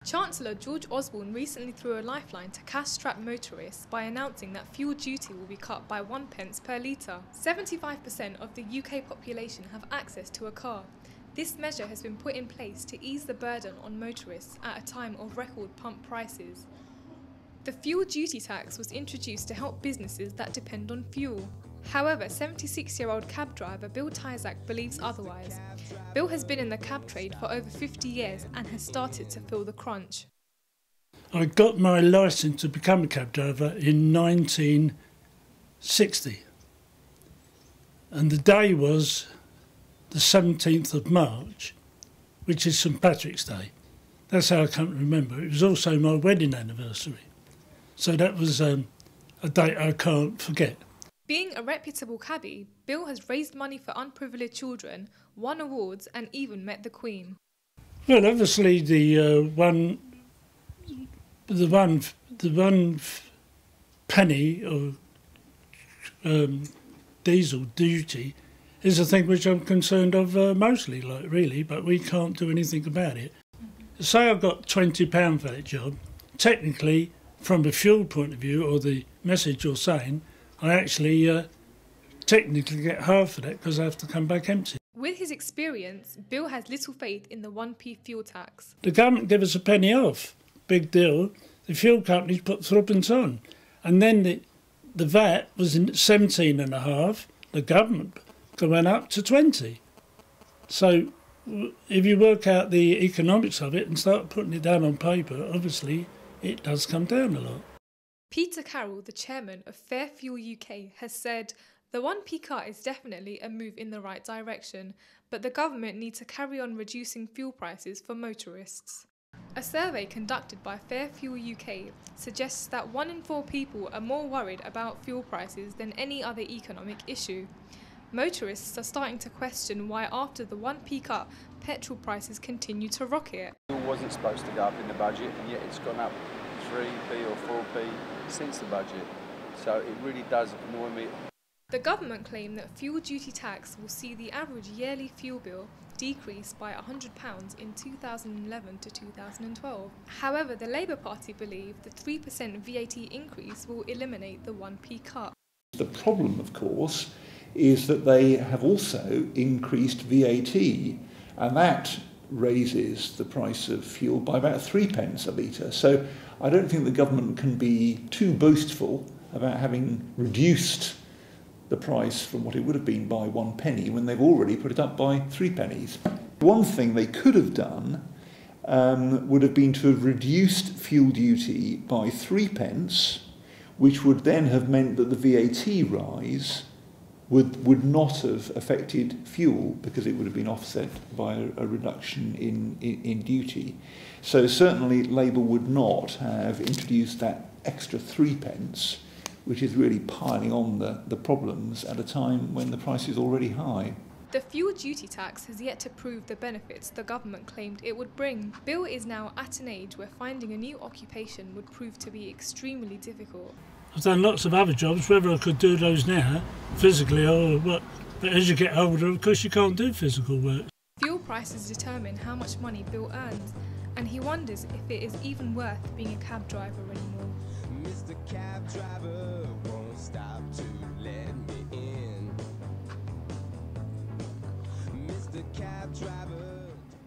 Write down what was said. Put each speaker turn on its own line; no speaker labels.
Chancellor George Osborne recently threw a lifeline to cash-strapped motorists by announcing that fuel duty will be cut by 1 pence per litre. 75% of the UK population have access to a car. This measure has been put in place to ease the burden on motorists at a time of record pump prices. The fuel duty tax was introduced to help businesses that depend on fuel. However, 76-year-old cab driver Bill Tyzak believes otherwise. Bill has been in the cab trade for over 50 years and has started to feel the crunch.
I got my licence to become a cab driver in 1960. And the day was the 17th of March, which is St Patrick's Day. That's how I come to remember. It was also my wedding anniversary. So that was a date I can't forget.
Being a reputable cabbie, Bill has raised money for unprivileged children, won awards and even met the Queen.
Well, obviously the one penny of diesel duty is a thing which I'm concerned of mostly, really, but we can't do anything about it. Say I got £20 for that job, technically, from a fuel point of view, or the message you're saying, I actually technically get half of that because I have to come back empty.
With his experience, Bill has little faith in the 1p fuel tax.
The government give us a penny off, big deal. The fuel companies put threepence on. And then the VAT was in 17.5, the government went up to 20. So if you work out the economics of it and start putting it down on paper, obviously it does come down a lot.
Peter Carroll, the chairman of Fair Fuel UK, has said, "The 1p cut is definitely a move in the right direction, but the government needs to carry on reducing fuel prices for motorists." A survey conducted by Fair Fuel UK suggests that 1 in 4 people are more worried about fuel prices than any other economic issue. Motorists are starting to question why after the 1p cut, petrol prices continue to rocket.
It wasn't supposed to go up in the budget, and yet it's gone up 3p or 4p since the budget, so it really does annoy me.
The government claim that fuel duty tax will see the average yearly fuel bill decrease by £100 in 2011 to 2012. However, the Labour Party believe the 3% VAT increase will eliminate the 1p cut.
The problem, of course, is that they have also increased VAT, and that raises the price of fuel by about 3 pence a litre. So I don't think the government can be too boastful about having reduced the price from what it would have been by 1 penny when they've already put it up by 3 pennies. One thing they could have done would have been to have reduced fuel duty by 3 pence, which would then have meant that the VAT rise would not have affected fuel because it would have been offset by a reduction in duty. So certainly Labour would not have introduced that extra 3 pence, which is really piling on the problems at a time when the price is already high.
The fuel duty tax has yet to prove the benefits the government claimed it would bring. Bill is now at an age where finding a new occupation would prove to be extremely difficult.
I've done lots of other jobs, whether I could do those now, physically or what. But as you get older, of course, you can't do physical work.
Fuel prices determine how much money Bill earns, and he wonders if it is even worth being a cab driver anymore.
Mr. Cab Driver won't stop to let me in. Mr. Cab Driver.